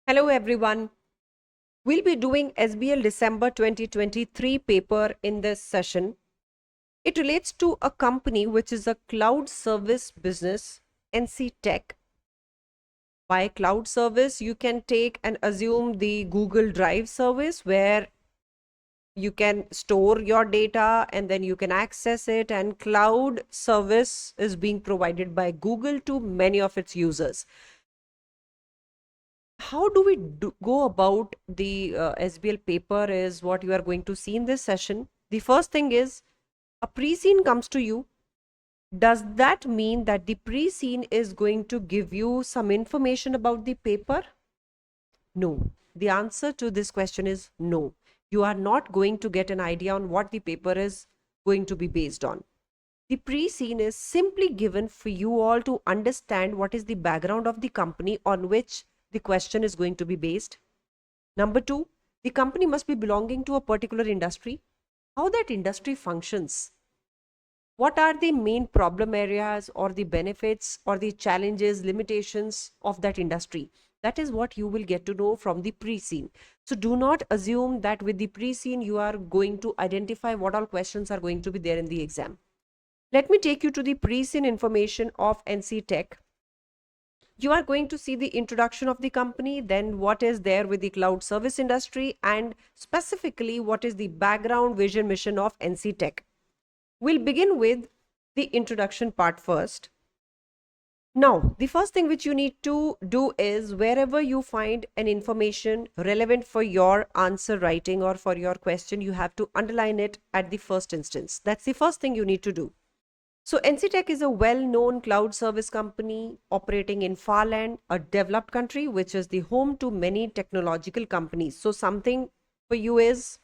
Hello everyone. We'll be doing SBL December 2023 paper in this session. It relates to a company which is a cloud service business, NCTech. By cloud service, you can take and assume the Google Drive service where you can store your data and then you can access it, and cloud service is being provided by Google to many of its users. How do we go about the SBL paper is what you are going to see in this session. The first thing is a pre-scene comes to you. Does that mean that the pre-scene is going to give you some information about the paper? No. The answer to this question is no. You are not going to get an idea on what the paper is going to be based on. The pre-scene is simply given for you all to understand what is the background of the company on which the question is going to be based. Number two, the company must be belonging to a particular industry. How that industry functions. What are the main problem areas or the benefits or the challenges, limitations of that industry? That is what you will get to know from the pre-scene. So do not assume that with the pre-scene you are going to identify what all questions are going to be there in the exam. Let me take you to the pre-scene information of NCTech. You are going to see the introduction of the company, then what is there with the cloud service industry, and specifically what is the background, vision, mission of NCTech. We'll begin with the introduction part first. Now, the first thing which you need to do is wherever you find an information relevant for your answer writing or for your question, you have to underline it at the first instance. That's the first thing you need to do. So NCTech is a well-known cloud service company operating in far land, a developed country, which is the home to many technological companies. So something for you is,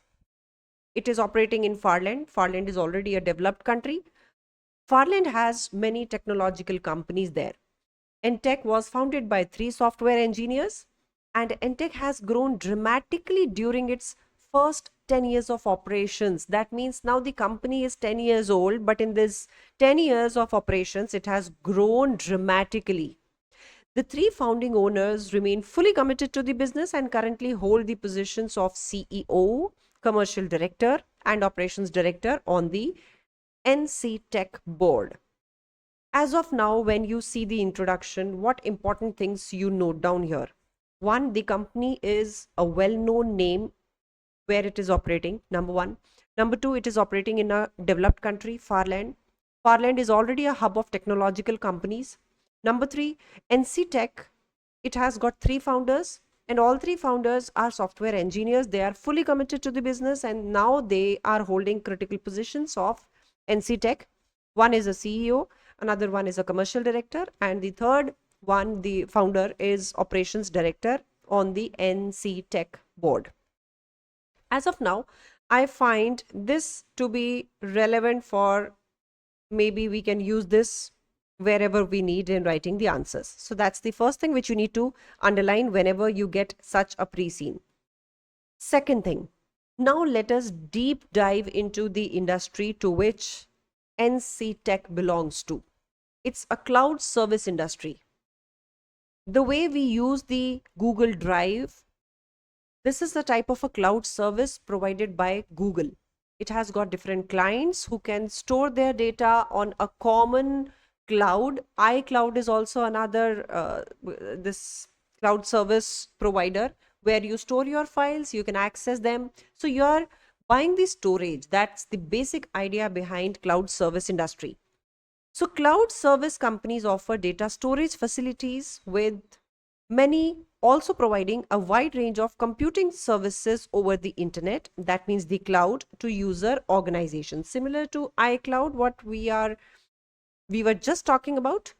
it is operating in far land. Far land is already a developed country. Far land has many technological companies there. NTech was founded by 3 software engineers, and NTech has grown dramatically during its first 10 years of operations. That means now the company is 10 years old, but in this 10 years of operations, it has grown dramatically. The 3 founding owners remain fully committed to the business and currently hold the positions of CEO, Commercial Director, and Operations Director on the NCTech board. As of now, when you see the introduction, what important things you note down here? One, the company is a well-known name where it is operating, number one. Number two, it is operating in a developed country, far land. Far land is already a hub of technological companies. Number three, NCTech, it has got 3 founders, and all 3 founders are software engineers. They are fully committed to the business and now they are holding critical positions of NCTech. One is a CEO, another one is a commercial director, and the third one, the founder, is operations director on the NCTech board. As of now, I find this to be relevant for, maybe we can use this wherever we need in writing the answers. So that's the first thing which you need to underline whenever you get such a pre-scene. Second thing, now let us deep dive into the industry to which NCTech belongs to. It's a cloud service industry. The way we use the Google Drive, this is the type of a cloud service provided by Google. It has got different clients who can store their data on a common cloud. iCloud is also another this cloud service provider where you store your files, you can access them. So you are buying the storage. That's the basic idea behind cloud service industry. So cloud service companies offer data storage facilities, with many also providing a wide range of computing services over the internet. That means the cloud to user organizations, similar to iCloud, what we were just talking about.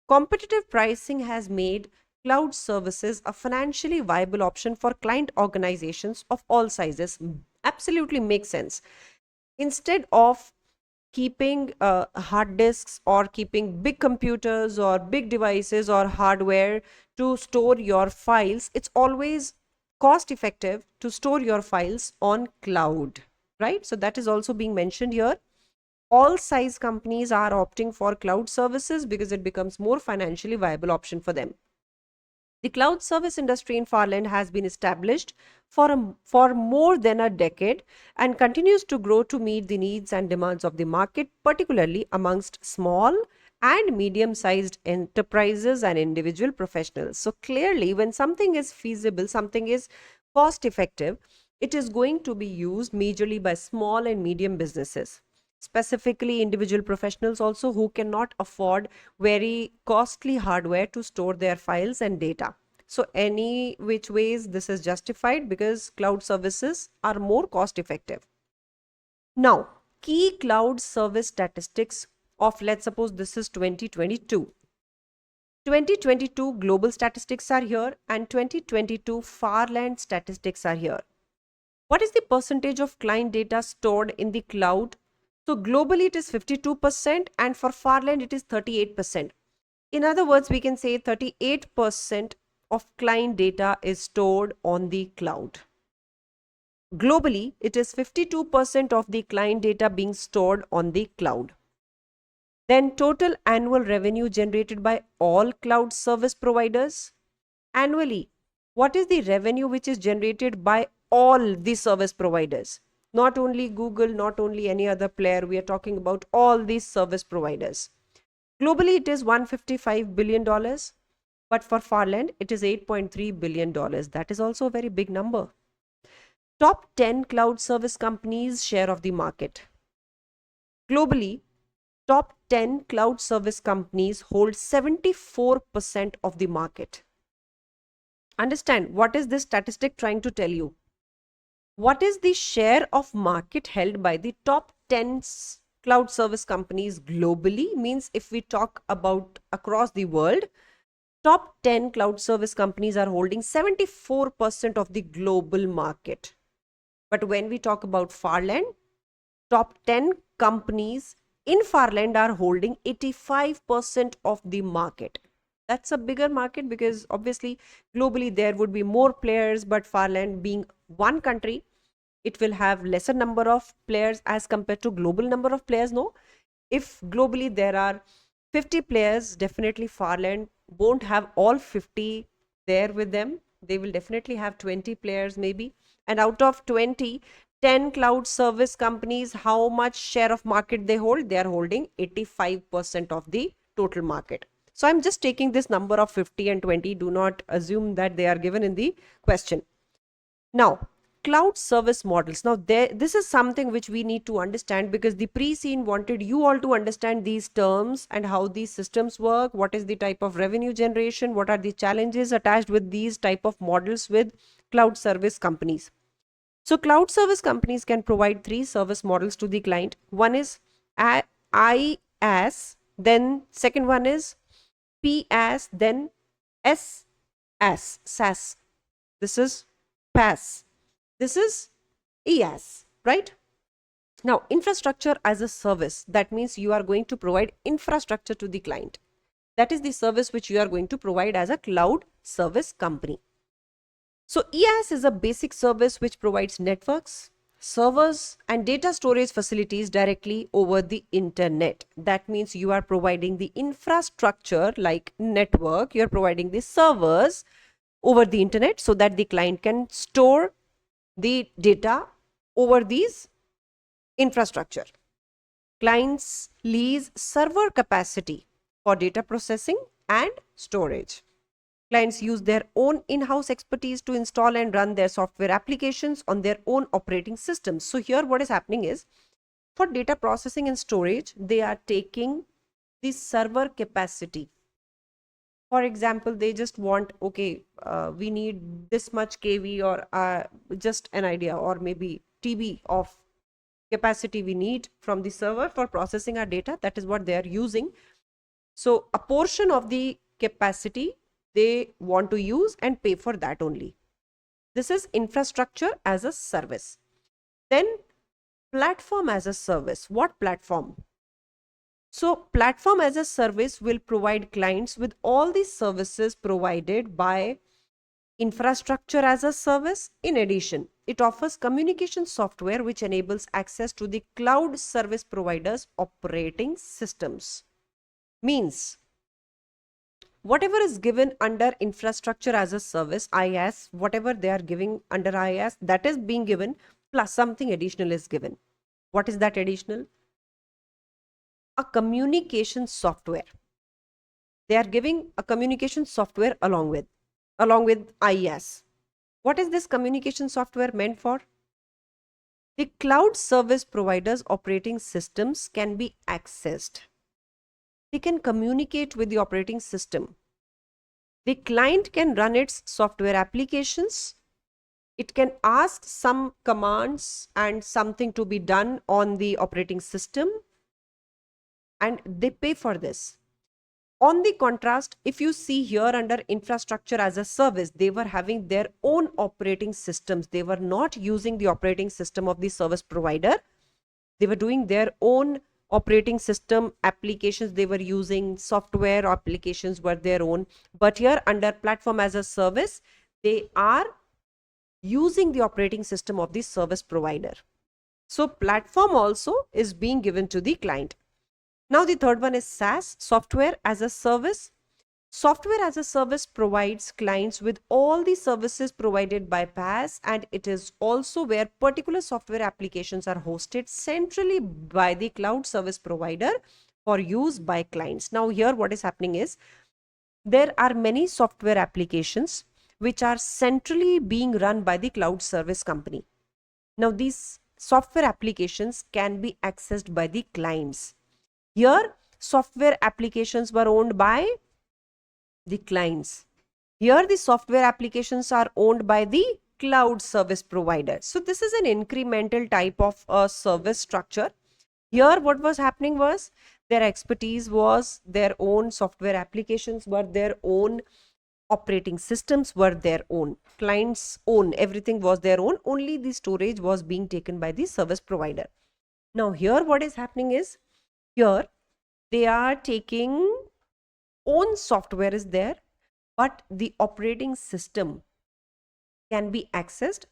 Competitive pricing has made cloud services a financially viable option for client organizations of all sizes. Absolutely makes sense. Instead of keeping hard disks or keeping big computers or big devices or hardware to store your files, it's always cost effective to store your files on cloud, right? So that is also being mentioned here. All size companies are opting for cloud services because it becomes more financially viable option for them. The cloud service industry in Farland has been established for more than a decade and continues to grow to meet the needs and demands of the market, particularly amongst small and medium sized enterprises and individual professionals. So, clearly, when something is feasible, something is cost effective, it is going to be used majorly by small and medium businesses, specifically individual professionals also who cannot afford very costly hardware to store their files and data. So any which ways this is justified because cloud services are more cost effective. Now, key cloud service statistics of, let's suppose this is 2022. 2022 global statistics are here and 2022 Farland statistics are here. What is the percentage of client data stored in the cloud? So globally it is 52% and for Farland it is 38%. In other words, we can say 38% of client data is stored on the cloud. Globally, it is 52% of the client data being stored on the cloud. Then total annual revenue generated by all cloud service providers. Annually, what is the revenue which is generated by all the service providers? Not only Google, not only any other player, we are talking about all these service providers. Globally, it is $155 billion, but for Farland, it is $8.3 billion. That is also a very big number. Top 10 cloud service companies' share of the market. Globally, top 10 cloud service companies hold 74% of the market. Understand, what is this statistic trying to tell you? What is the share of market held by the top 10 cloud service companies globally? Means if we talk about across the world, top 10 cloud service companies are holding 74% of the global market. But when we talk about Farland, top 10 companies in Farland are holding 85% of the market. That's a bigger market because obviously globally there would be more players, but Farland being one country, it will have lesser number of players as compared to global number of players. No, if globally there are 50 players, definitely Farland won't have all 50 there with them. They will definitely have 20 players maybe. And out of 20, 10 cloud service companies, how much share of market they hold? They are holding 85% of the total market. So I'm just taking this number of 50 and 20. Do not assume that they are given in the question. Now, cloud service models. Now, this is something which we need to understand because the pre-scene wanted you all to understand these terms and how these systems work, what is the type of revenue generation, what are the challenges attached with these type of models with cloud service companies. So, cloud service companies can provide three service models to the client. One is IaaS, then second one is PaaS, then SaaS. This is PaaS. This is EaaS, right? Now, infrastructure as a service, that means you are going to provide infrastructure to the client. That is the service which you are going to provide as a cloud service company. So, EaaS is a basic service which provides networks, servers, and data storage facilities directly over the internet. That means you are providing the infrastructure like network, you are providing the servers over the internet so that the client can store the data over these infrastructure. Clients lease server capacity for data processing and storage. Clients use their own in-house expertise to install and run their software applications on their own operating systems. So here what is happening is, for data processing and storage, they are taking the server capacity. For example, they just want, okay, we need this much kV or just an idea, or maybe TB of capacity we need from the server for processing our data. That is what they are using. So a portion of the capacity they want to use and pay for that only. This is infrastructure as a service. Then platform as a service. What platform? So platform as a service will provide clients with all the services provided by infrastructure as a service. In addition, it offers communication software which enables access to the cloud service providers' operating systems. Means whatever is given under infrastructure as a service, IaaS, whatever they are giving under IaaS, that is being given, plus something additional is given. What is that additional? A communication software. They are giving a communication software along with IaaS. What is this communication software meant for? The cloud service providers' operating systems can be accessed. They can communicate with the operating system. The client can run its software applications. It can ask some commands and something to be done on the operating system, and they pay for this. On the contrast, if you see here under infrastructure as a service, they were having their own operating systems. They were not using the operating system of the service provider. They were doing their own operating system applications. They were using software applications were their own. But here under platform as a service, they are using the operating system of the service provider. So platform also is being given to the client. Now the third one is SaaS, software as a service. Software as a service provides clients with all the services provided by PaaS, and it is also where particular software applications are hosted centrally by the cloud service provider for use by clients. Now here what is happening is there are many software applications which are centrally being run by the cloud service company. Now these software applications can be accessed by the clients. Here software applications were owned by the clients. Here the software applications are owned by the cloud service provider. So this is an incremental type of a service structure. Here what was happening was their expertise was their own software applications were their own, operating systems were their own, clients own, everything was their own, only the storage was being taken by the service provider. Now here what is happening is, here they are taking own software is there, but the operating system can be accessed.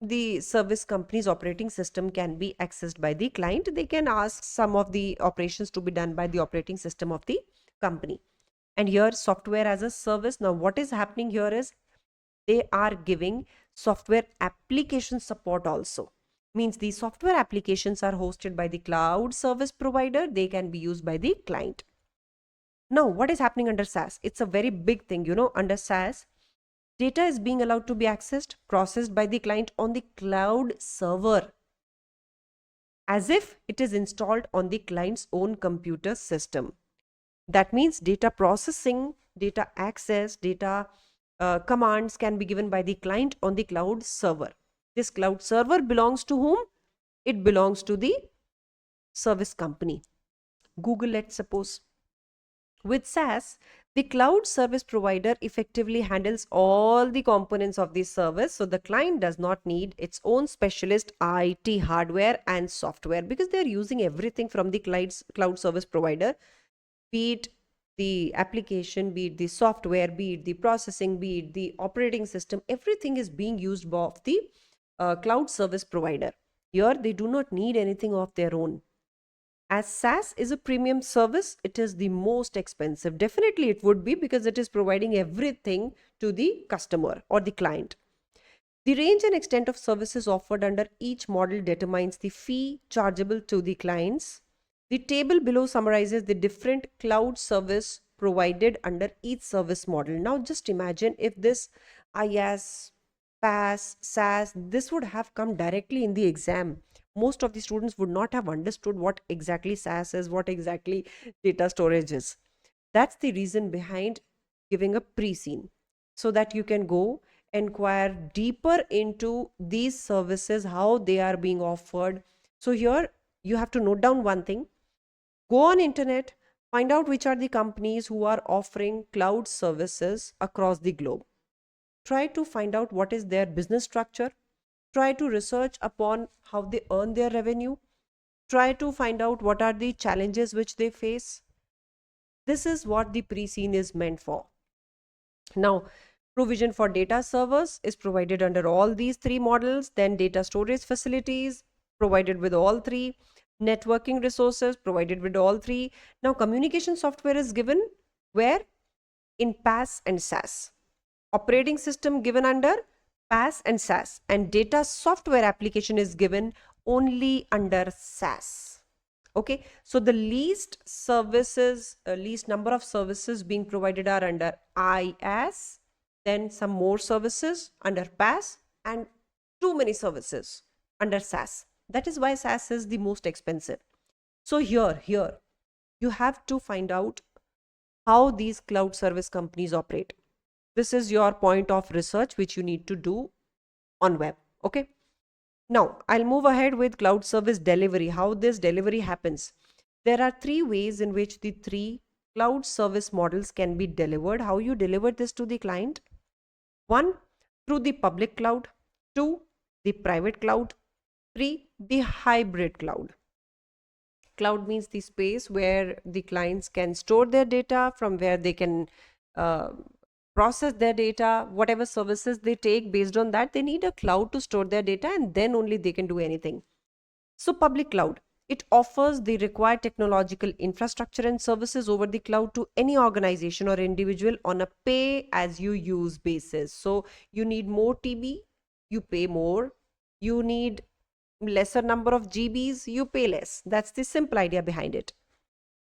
The service company's operating system can be accessed by the client. They can ask some of the operations to be done by the operating system of the company. And here software as a service. Now what is happening here is they are giving software application support also. Means the software applications are hosted by the cloud service provider. They can be used by the client. Now what is happening under SaaS? It's a very big thing, under SaaS. Data is being allowed to be accessed, processed by the client on the cloud server as if it is installed on the client's own computer system. That means data processing, data access, data commands can be given by the client on the cloud server. This cloud server belongs to whom? It belongs to the service company. Google, let's suppose. With SaaS, the cloud service provider effectively handles all the components of the service. So the client does not need its own specialist IT hardware and software because they're using everything from the cloud service provider, be it the application, be it the software, be it the processing, be it the operating system, everything is being used by the cloud service provider. Here they do not need anything of their own. As SaaS is a premium service, it is the most expensive. Definitely it would be because it is providing everything to the customer or the client. The range and extent of services offered under each model determines the fee chargeable to the clients. The table below summarizes the different cloud service provided under each service model. Now just imagine if this IaaS, PaaS, SaaS, this would have come directly in the exam. Most of the students would not have understood what exactly SaaS is, what exactly data storage is. That's the reason behind giving a pre-scene, so that you can go inquire deeper into these services, how they are being offered. So here you have to note down one thing. Go on internet, find out which are the companies who are offering cloud services across the globe. Try to find out what is their business structure. Try to research upon how they earn their revenue. Try to find out what are the challenges which they face. This is what the pre-scene is meant for. Now, provision for data servers is provided under all these three models. Then data storage facilities provided with all three. Networking resources provided with all three. Now, communication software is given where? in PaaS and SaaS. Operating system given under PaaS and SaaS, and data software application is given only under SaaS. Okay, so the least services, least number of services being provided are under IaaS, then some more services under PaaS, and too many services under SaaS. That is why SaaS is the most expensive. So here, you have to find out how these cloud service companies operate. This is your point of research which you need to do on web. Okay. Now I'll move ahead with cloud service delivery, how this delivery happens. There are three ways in which the three cloud service models can be delivered. How you deliver this to the client? One, through the public cloud. Two, the private cloud. Three, the hybrid cloud. Cloud means the space where the clients can store their data, from where they can uh, process their data, whatever services they take. Based on that, they need a cloud to store their data, and then only they can do anything. So public cloud, it offers the required technological infrastructure and services over the cloud to any organization or individual on a pay as you use basis. So you need more TB, you pay more. You need lesser number of GBs, you pay less. That's the simple idea behind it.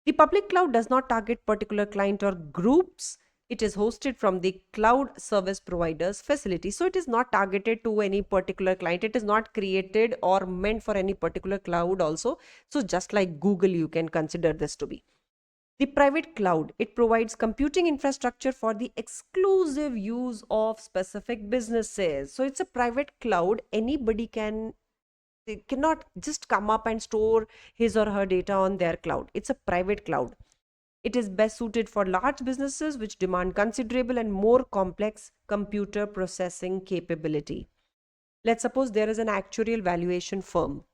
The public cloud does not target particular client or groups. It is hosted from the cloud service providers facility. So it is not targeted to any particular client. It is not created or meant for any particular cloud also. So just like Google, you can consider this to be. The private cloud, it provides computing infrastructure for the exclusive use of specific businesses. So it's a private cloud. Anybody cannot just come up and store his or her data on their cloud. It's a private cloud. It is best suited for large businesses which demand considerable and more complex computer processing capability. Let's suppose there is an actuarial valuation firm.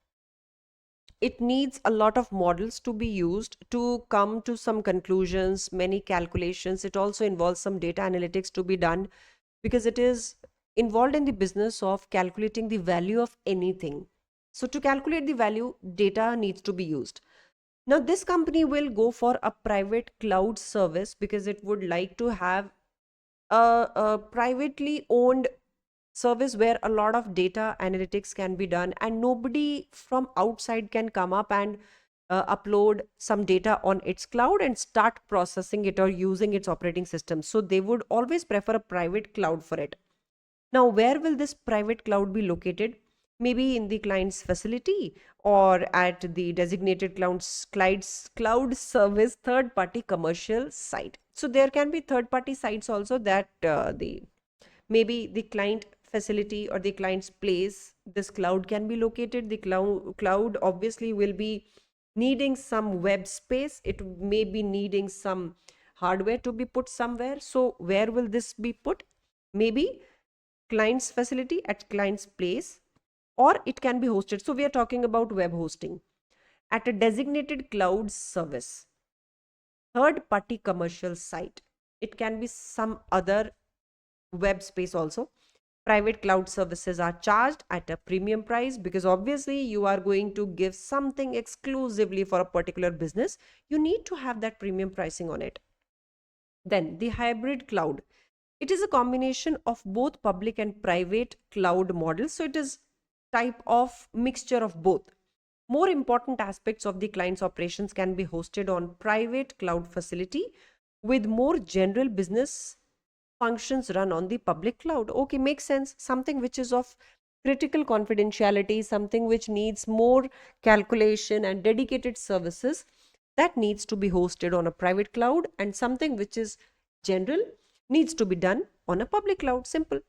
It needs a lot of models to be used to come to some conclusions, many calculations. It also involves some data analytics to be done, because it is involved in the business of calculating the value of anything. So to calculate the value, data needs to be used. Now this company will go for a private cloud service because it would like to have a privately owned service where a lot of data analytics can be done, and nobody from outside can come up and upload some data on its cloud and start processing it or using its operating system. So they would always prefer a private cloud for it. Now, where will this private cloud be located? Maybe in the client's facility or at the designated cloud service third party commercial site. So there can be third party sites also that the maybe the client facility or the client's place, this cloud can be located. The cloud obviously will be needing some web space. It may be needing some hardware to be put somewhere. So where will this be put? Maybe client's facility at client's place, or it can be hosted. So we are talking about web hosting at a designated cloud service, third party commercial site. It can be some other web space also. Private cloud services are charged at a premium price because obviously you are going to give something exclusively for a particular business. You need to have that premium pricing on it. Then the hybrid cloud. It is a combination of both public and private cloud models. So it is type of mixture of both. More important aspects of the client's operations can be hosted on private cloud facility, with more general business functions run on the public cloud. Okay, makes sense. Something which is of critical confidentiality, something which needs more calculation and dedicated services, that needs to be hosted on a private cloud, and something which is general needs to be done on a public cloud. Simple.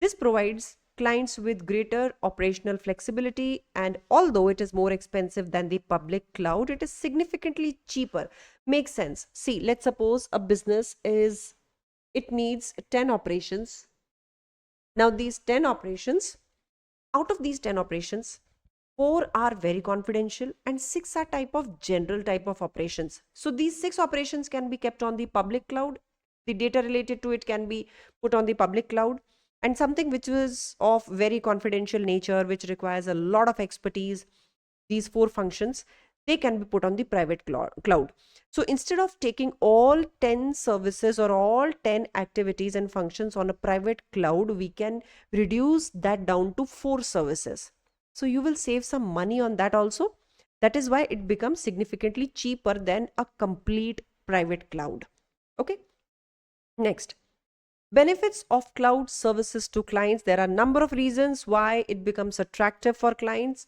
This provides clients with greater operational flexibility, and although it is more expensive than the public cloud, it is significantly cheaper. Makes sense. See, let's suppose a business it needs 10 operations. Now these 10 operations, out of these 10 operations, 4 are very confidential and 6 are type of general type of operations. So these 6 operations can be kept on the public cloud. The data related to it can be put on the public cloud, and something which is of very confidential nature, which requires a lot of expertise, these 4 functions, they can be put on the private cloud. So instead of taking all 10 services or all 10 activities and functions on a private cloud, we can reduce that down to 4 services. So you will save some money on that also. That is why it becomes significantly cheaper than a complete private cloud. Okay. Next, benefits of cloud services to clients. There are a number of reasons why it becomes attractive for clients.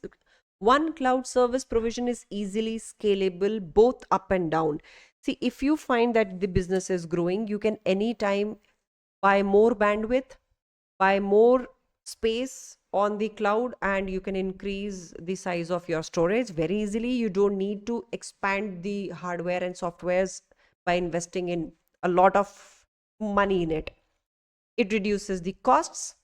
One, cloud service provision is easily scalable both up and down. See, if you find that the business is growing, you can anytime buy more bandwidth, buy more space on the cloud, and you can increase the size of your storage very easily. You don't need to expand the hardware and softwares by investing in a lot of money in it. It reduces the costs.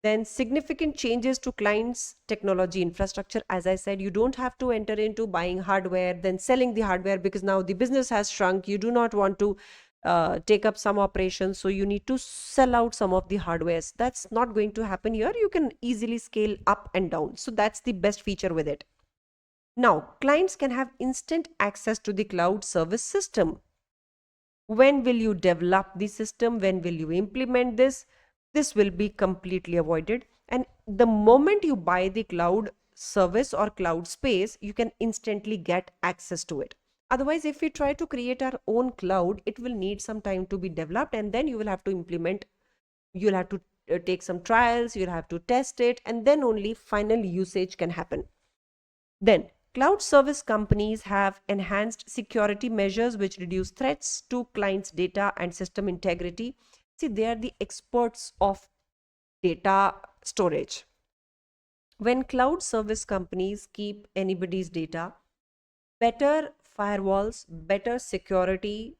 Then significant changes to clients' technology infrastructure. As I said, you don't have to enter into buying hardware, then selling the hardware, because now the business has shrunk. You do not want to take up some operations, so you need to sell out some of the hardwares. That's not going to happen here. You can easily scale up and down. So that's the best feature with it. Now, clients can have instant access to the cloud service system. When will you develop the system? When will you implement this? This will be completely avoided. And the moment you buy the cloud service or cloud space, you can instantly get access to it. Otherwise, if we try to create our own cloud, it will need some time to be developed, and then you will have to implement. You'll have to take some trials, you'll have to test it, and then only final usage can happen. Then, cloud service companies have enhanced security measures which reduce threats to clients' data and system integrity. See, they are the experts of data storage. When cloud service companies keep anybody's data, better firewalls, better security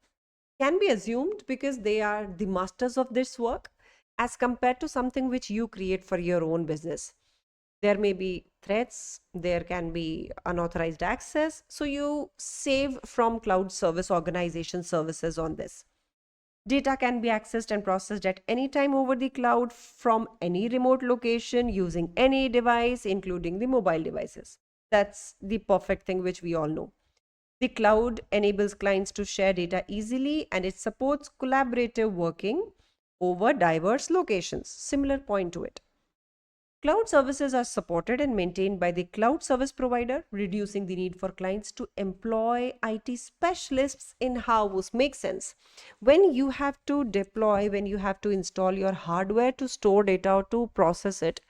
can be assumed because they are the masters of this work as compared to something which you create for your own business. There may be threats, there can be unauthorized access, so you save from cloud service organization services on this. Data can be accessed and processed at any time over the cloud from any remote location using any device, including the mobile devices. That's the perfect thing which we all know. The cloud enables clients to share data easily, and it supports collaborative working over diverse locations. Similar point to it. Cloud services are supported and maintained by the cloud service provider, reducing the need for clients to employ IT specialists in-house. Makes sense. When you have to deploy, when you have to install your hardware to store data or to process it,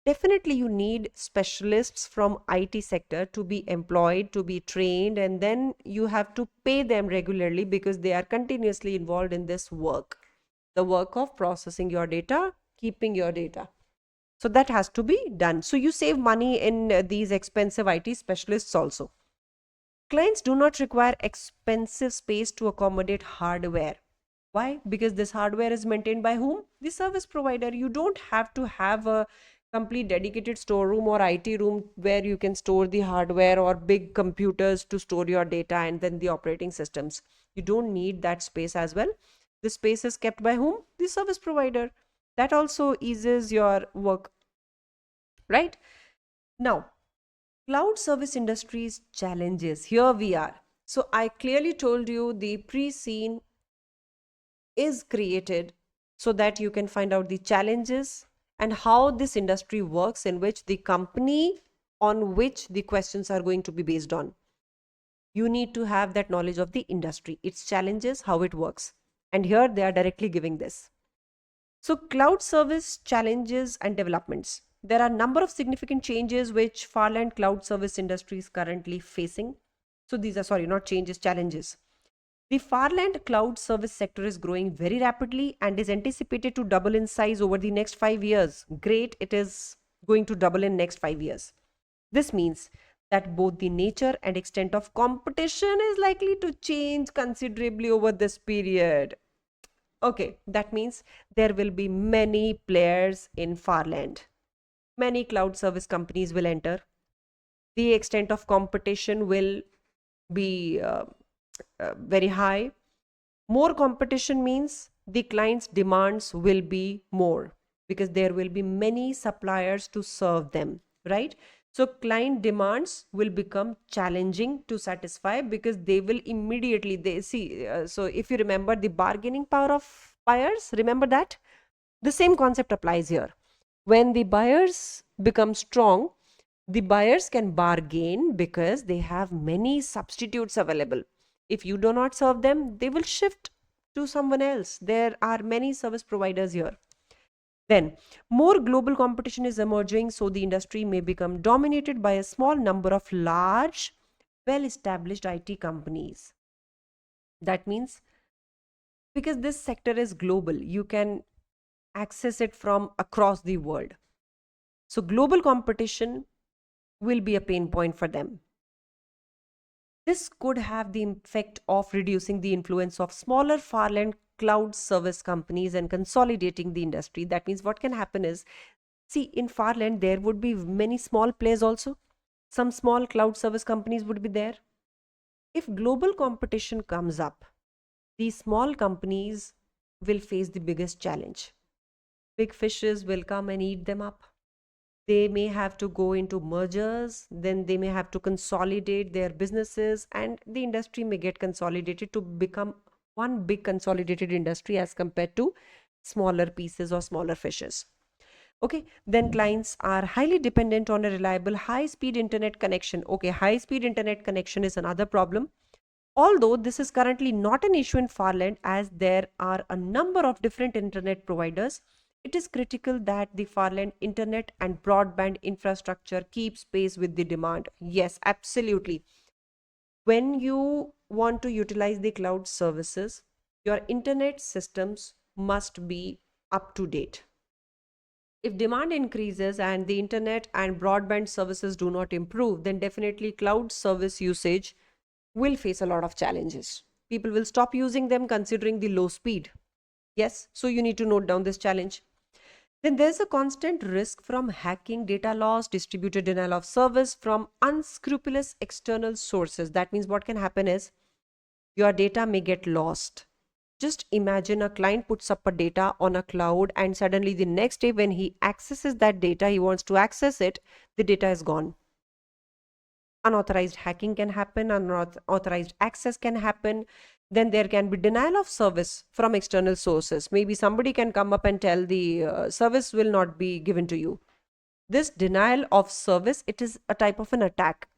definitely you need specialists from IT sector to be employed, to be trained, and then you have to pay them regularly because they are continuously involved in this work. The work of processing your data, keeping your data. So that has to be done. So you save money in these expensive IT specialists also. Clients do not require expensive space to accommodate hardware. Why? Because this hardware is maintained by whom? The service provider. You don't have to have a complete dedicated storeroom or IT room where you can store the hardware or big computers to store your data and then the operating systems. You don't need that space as well. The space is kept by whom? The service provider. That also eases your work, right? Now, cloud service industry's challenges. Here we are. So I clearly told you the pre-scene is created so that you can find out the challenges and how this industry works, in which the company on which the questions are going to be based on. You need to have that knowledge of the industry, its challenges, how it works. And here they are directly giving this. So cloud service challenges and developments. There are a number of significant changes which Farland cloud service industry is currently facing. So these are, sorry, not changes, challenges. The Farland cloud service sector is growing very rapidly and is anticipated to double in size over the next 5 years. Great, it is going to double in next 5 years. This means that both the nature and extent of competition is likely to change considerably over this period. Okay, that means there will be many players in Farland. Many cloud service companies will enter. The extent of competition will be very high. More competition means the client's demands will be more because there will be many suppliers to serve them, right? So client demands will become challenging to satisfy because they will immediately they see. So if you remember the bargaining power of buyers, remember that the same concept applies here. When the buyers become strong, the buyers can bargain because they have many substitutes available. If you do not serve them, they will shift to someone else. There are many service providers here. Then, more global competition is emerging, so the industry may become dominated by a small number of large, well established IT companies. That means because this sector is global, you can access it from across the world. So, global competition will be a pain point for them. This could have the effect of reducing the influence of smaller farland cloud service companies and consolidating the industry. That means what can happen is, see, in farland, there would be many small players also. Some small cloud service companies would be there. If global competition comes up, these small companies will face the biggest challenge. Big fishes will come and eat them up. They may have to go into mergers, then they may have to consolidate their businesses, and the industry may get consolidated to become one big consolidated industry as compared to smaller pieces or smaller fishes. Okay, then clients are highly dependent on a reliable high speed internet connection. Okay, high speed internet connection is another problem. Although this is currently not an issue in Farland as there are a number of different internet providers, it is critical that the Farland internet and broadband infrastructure keeps pace with the demand. Yes, absolutely. When you want to utilize the cloud services, your internet systems must be up to date. If demand increases and the internet and broadband services do not improve, then definitely cloud service usage will face a lot of challenges. People will stop using them considering the low speed. Yes, so you need to note down this challenge. Then there's a constant risk from hacking, data loss, distributed denial of service from unscrupulous external sources. That means what can happen is your data may get lost. Just imagine a client puts up a data on a cloud and suddenly the next day when he accesses that data, he wants to access it, the data is gone. Unauthorized hacking can happen, unauthorized access can happen. Then there can be denial of service from external sources. Maybe somebody can come up and tell the service will not be given to you. This denial of service, it is a type of an attack.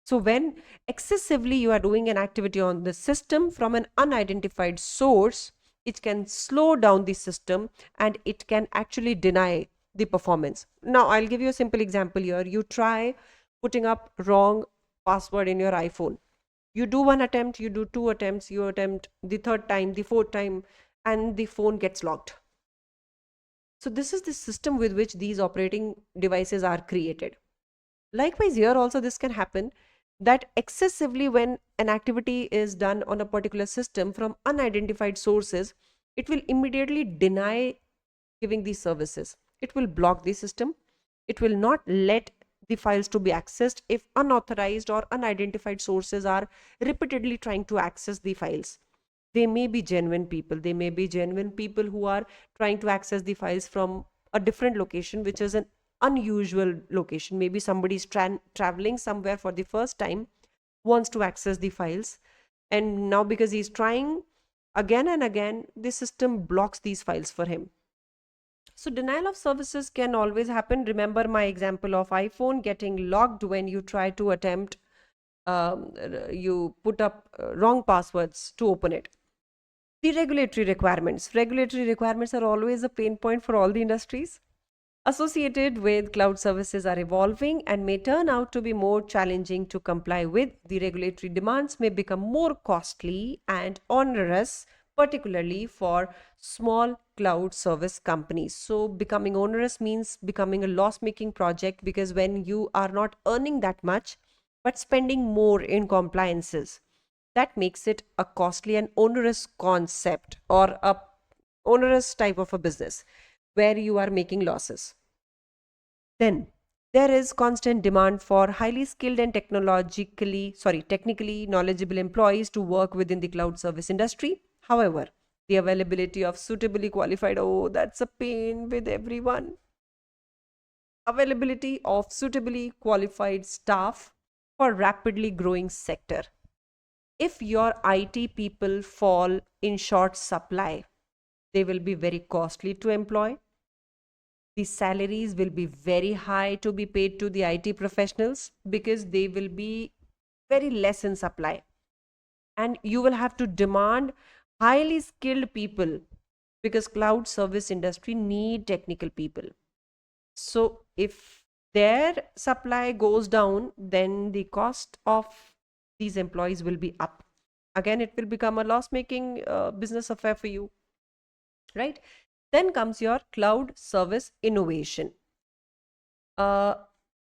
So when excessively you are doing an activity on the system from an unidentified source, it can slow down the system and it can actually deny the performance. Now, I'll give you a simple example here. You try putting up wrong password in your iPhone. You do one attempt, you do two attempts, you attempt the third time, the fourth time, and the phone gets locked. So this is the system with which these operating devices are created. Likewise, here also this can happen that excessively when an activity is done on a particular system from unidentified sources, it will immediately deny giving these services. It will block the system. It will not let the files to be accessed if unauthorized or unidentified sources are repeatedly trying to access the files. They may be genuine people. They may be genuine people who are trying to access the files from a different location, which is an unusual location. Maybe somebody is traveling somewhere for the first time, wants to access the files, and now because he's trying again and again, the system blocks these files for him. So denial of services can always happen. Remember my example of iPhone getting locked when you try to attempt, you put up wrong passwords to open it. The regulatory requirements. Regulatory requirements are always a pain point for all the industries associated with cloud services are evolving and may turn out to be more challenging to comply with. The regulatory demands may become more costly and onerous, particularly for small cloud service companies. So, becoming onerous means becoming a loss making project because when you are not earning that much but spending more in compliances, that makes it a costly and onerous concept or a onerous type of a business where you are making losses. Then there is constant demand for highly skilled and technically knowledgeable employees to work within the cloud service industry. However, the availability of suitably qualified, oh, that's a pain with everyone. availability of suitably qualified staff for rapidly growing sector. If your IT people fall in short supply, they will be very costly to employ. The salaries will be very high to be paid to the IT professionals because they will be very less in supply. And you will have to demand highly skilled people because cloud service industry need technical people. So if their supply goes down, then the cost of these employees will be up. Again, it will become a loss making business affair for you, right? Then comes your cloud service innovation. Uh,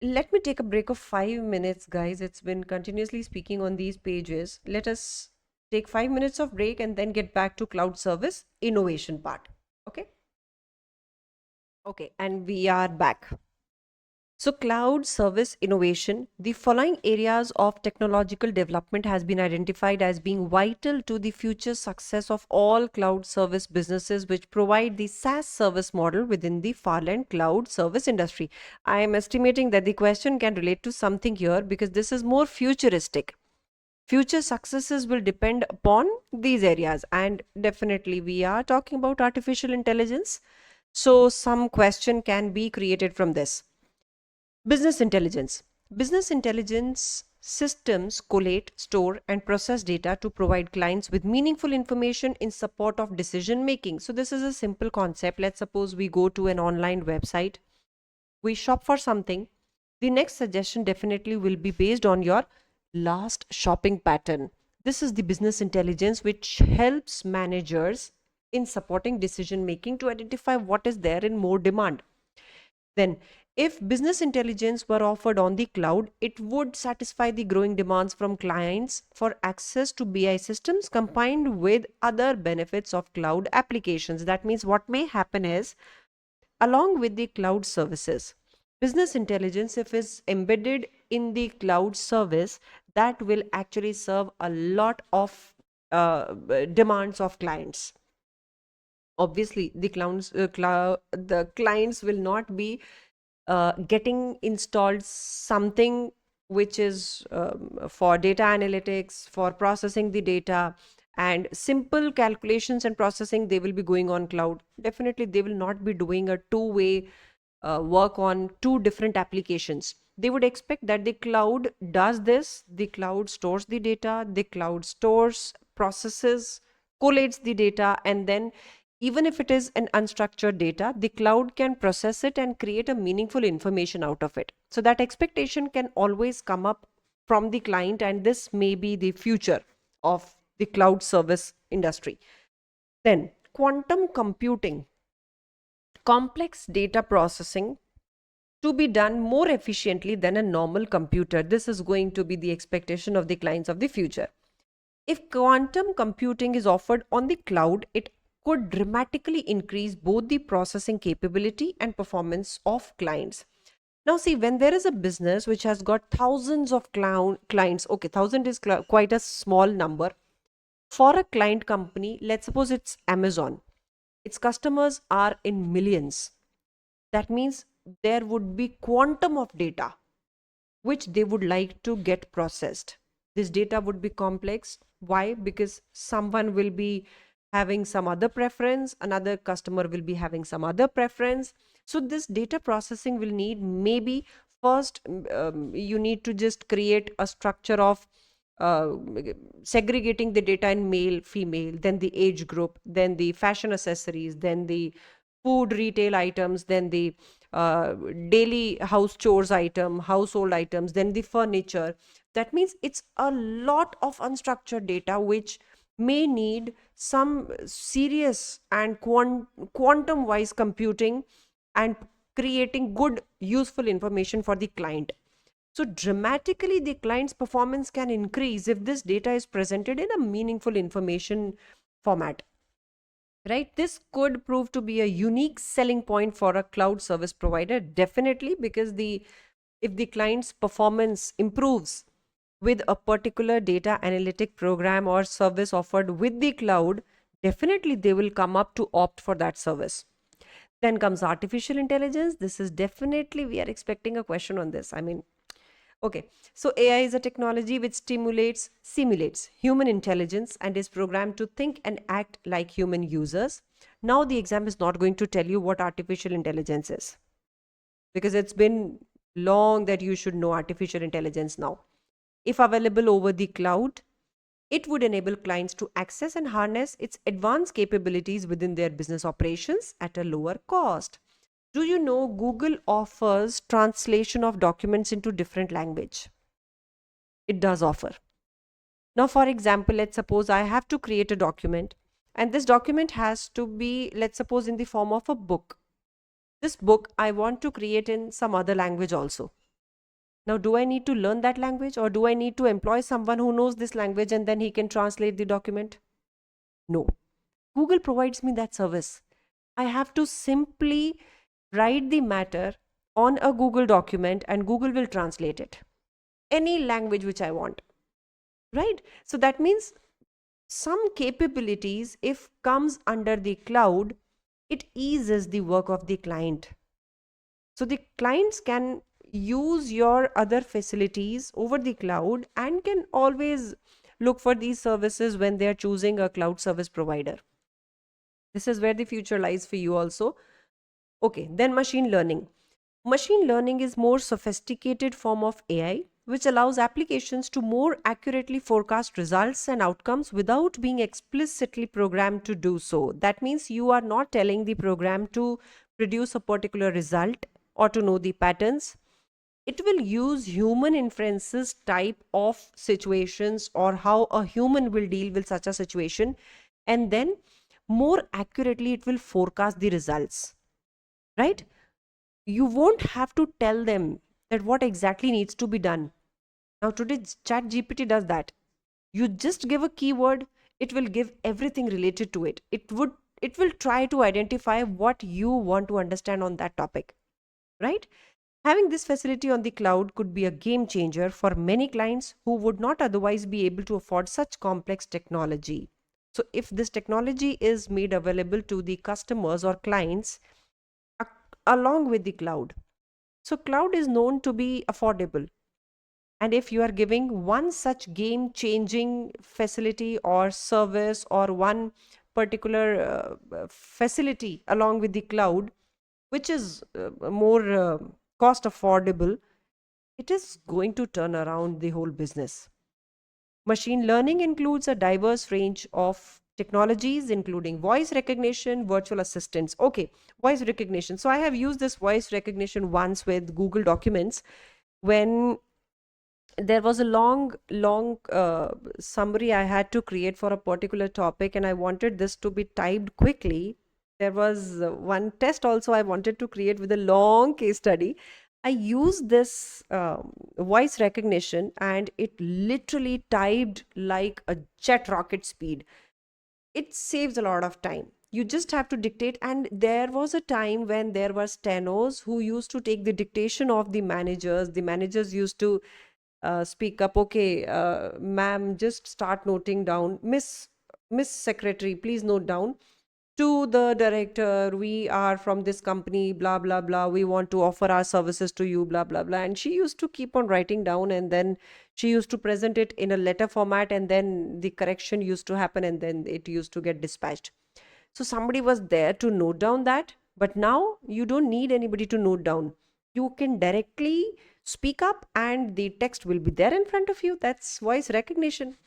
Let me take a break of 5 minutes, guys. It's been continuously speaking on these pages. Let us take 5 minutes of break and then get back to cloud service innovation part. Okay. Okay. And we are back. So, cloud service innovation, the following areas of technological development has been identified as being vital to the future success of all cloud service businesses which provide the SaaS service model within the Farland cloud service industry. I am estimating that the question can relate to something here because this is more futuristic. Future successes will depend upon these areas, and definitely we are talking about artificial intelligence. So, some question can be created from this. Business intelligence. Business intelligence systems collate, store, and process data to provide clients with meaningful information in support of decision making. So, this is a simple concept. Let's suppose we go to an online website, we shop for something. The next suggestion definitely will be based on your last shopping pattern. This is the business intelligence which helps managers in supporting decision making to identify what is there in more demand. Then, if business intelligence were offered on the cloud, it would satisfy the growing demands from clients for access to BI systems combined with other benefits of cloud applications. That means what may happen is, along with the cloud services, business intelligence, if is embedded in the cloud service, that will actually serve a lot of demands of clients. Obviously, the clients will not be getting installed something which is for data analytics, for processing the data, and simple calculations and processing, they will be going on cloud. Definitely, they will not be doing a two-way work on two different applications. They would expect that the cloud does this, the cloud stores the data, the cloud stores, processes, collates the data, and then even if it is an unstructured data, the cloud can process it and create a meaningful information out of it. So that expectation can always come up from the client, and this may be the future of the cloud service industry. Then, quantum computing, complex data processing to be done more efficiently than a normal computer. This is going to be the expectation of the clients of the future. If quantum computing is offered on the cloud, it could dramatically increase both the processing capability and performance of clients. Now, see, when there is a business which has got thousands of clients, okay, thousand is quite a small number. For a client company, let's suppose it's Amazon, its customers are in millions. That means there would be quantum of data which they would like to get processed. This data would be complex. Why? Because someone will be having some other preference, another customer will be having some other preference. So, this data processing will need, maybe first you need to just create a structure of uh, segregating the data in male, female, then the age group, then the fashion accessories, then the food retail items, then the daily house chores item, household items, then the furniture. That means it's a lot of unstructured data which may need some serious and quantum wise computing and creating good useful information for the client. So dramatically the client's performance can increase if this data is presented in a meaningful information format, right? This could prove to be a unique selling point for a cloud service provider, definitely, because the if the client's performance improves with a particular data analytic program or service offered with the cloud, definitely they will come up to opt for that service. Then comes artificial intelligence. This is definitely, we are expecting a question on this. Okay, so AI is a technology which simulates human intelligence and is programmed to think and act like human users. Now, the exam is not going to tell you what artificial intelligence is, because it's been long that you should know artificial intelligence now. If available over the cloud, it would enable clients to access and harness its advanced capabilities within their business operations at a lower cost. Do you know Google offers translation of documents into different language? It does offer. Now, for example, let's suppose I have to create a document, and this document has to be, let's suppose, in the form of a book. This book I want to create in some other language also. Now, do I need to learn that language, or do I need to employ someone who knows this language and then he can translate the document? No. Google provides me that service. I have to simply write the matter on a Google document and Google will translate it. Any language which I want. Right? So that means some capabilities, if comes under the cloud, it eases the work of the client. So the clients can use your other facilities over the cloud and can always look for these services when they are choosing a cloud service provider. This is where the future lies for you also. Okay, then machine learning. Machine learning is more sophisticated form of AI which allows applications to more accurately forecast results and outcomes without being explicitly programmed to do so. That means you are not telling the program to produce a particular result or to know the patterns. It will use human inferences type of situations or how a human will deal with such a situation, and then more accurately it will forecast the results, right? You won't have to tell them that what exactly needs to be done. Now today chat GPT does that. You just give a keyword, it will give everything related to it. It will try to identify what you want to understand on that topic, right? Having this facility on the cloud could be a game changer for many clients who would not otherwise be able to afford such complex technology. So if this technology is made available to the customers or clients a- along with the cloud, so cloud is known to be affordable. And if you are giving one such game changing facility or service or one particular facility along with the cloud, which is more cost affordable, it is going to turn around the whole business. Machine learning includes a diverse range of technologies, including voice recognition, virtual assistants. Okay, voice recognition. So I have used this voice recognition once with Google Documents when there was a long summary I had to create for a particular topic, and I wanted this to be typed quickly. There was one test also I wanted to create with a long case study. I used this voice recognition, and it literally typed like a jet rocket speed. It saves a lot of time. You just have to dictate, and there was a time when there were stenos who used to take the dictation of the managers. The managers used to speak up. Okay, ma'am, just start noting down. Miss Secretary, please note down. To the director, we are from this company, blah, blah, blah. We want to offer our services to you, blah, blah, blah. And she used to keep on writing down, and then she used to present it in a letter format, and then the correction used to happen, and then it used to get dispatched. So somebody was there to note down that. But now you don't need anybody to note down. You can directly speak up and the text will be there in front of you. That's voice recognition.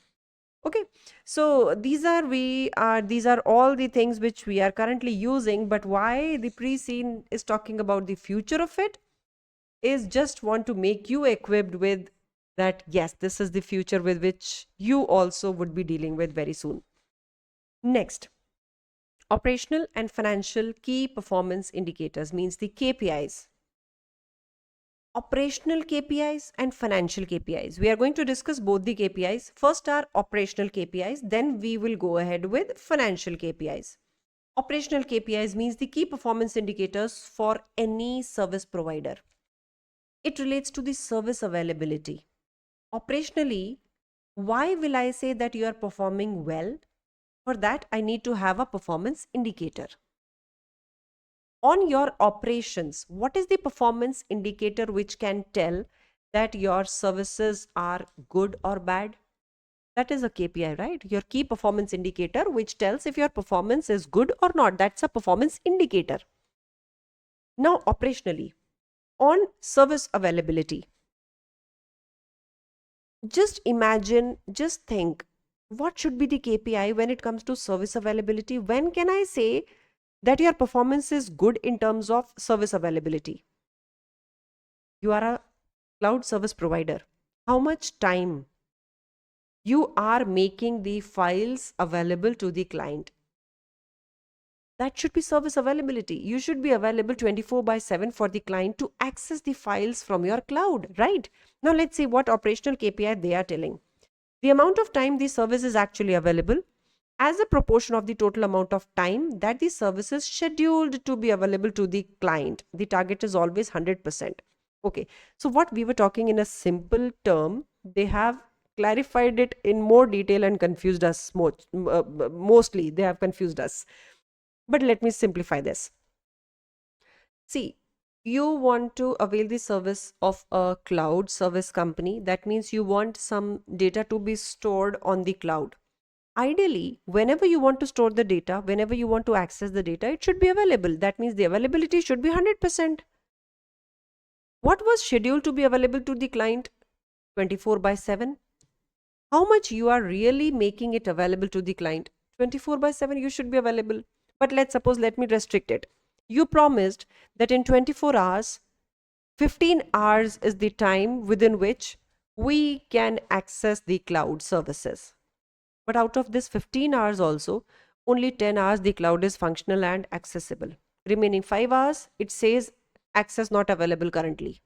Okay, so these are all the things which we are currently using, but why the pre-scene is talking about the future of it is just want to make you equipped with that. Yes, this is the future with which you also would be dealing with very soon. Next, operational and financial key performance indicators, means the KPIs. Operational KPIs and financial KPIs. We are going to discuss both the KPIs. First are operational KPIs, then we will go ahead with financial KPIs. Operational KPIs means the key performance indicators for any service provider. It relates to the service availability. Operationally, why will I say that you are performing well? For that, I need to have a performance indicator. On your operations, what is the performance indicator which can tell that your services are good or bad? That is a KPI, right? Your key performance indicator, which tells if your performance is good or not. That's a performance indicator. Now, operationally, on service availability, just imagine, just think, what should be the KPI when it comes to service availability? When can I say that your performance is good in terms of service availability? You are a cloud service provider. How much time you are making the files available to the client? That should be service availability. You should be available 24/7 for the client to access the files from your cloud, right? Now let's see what operational KPI they are telling. The amount of time the service is actually available as a proportion of the total amount of time that the service is scheduled to be available to the client. The target is always 100%. Okay, so what we were talking in a simple term, they have clarified it in more detail and confused us mostly. They have confused us. But let me simplify this. See, you want to avail the service of a cloud service company. That means you want some data to be stored on the cloud. Ideally, whenever you want to store the data, whenever you want to access the data, it should be available. That means the availability should be 100%. What was scheduled to be available to the client 24/7? How much you are really making it available to the client? 24/7 you should be available. But let's suppose, let me restrict it. You promised that in 24 hours, 15 hours is the time within which we can access the cloud services. But out of this 15 hours also, only 10 hours the cloud is functional and accessible. Remaining 5 hours, it says access not available currently.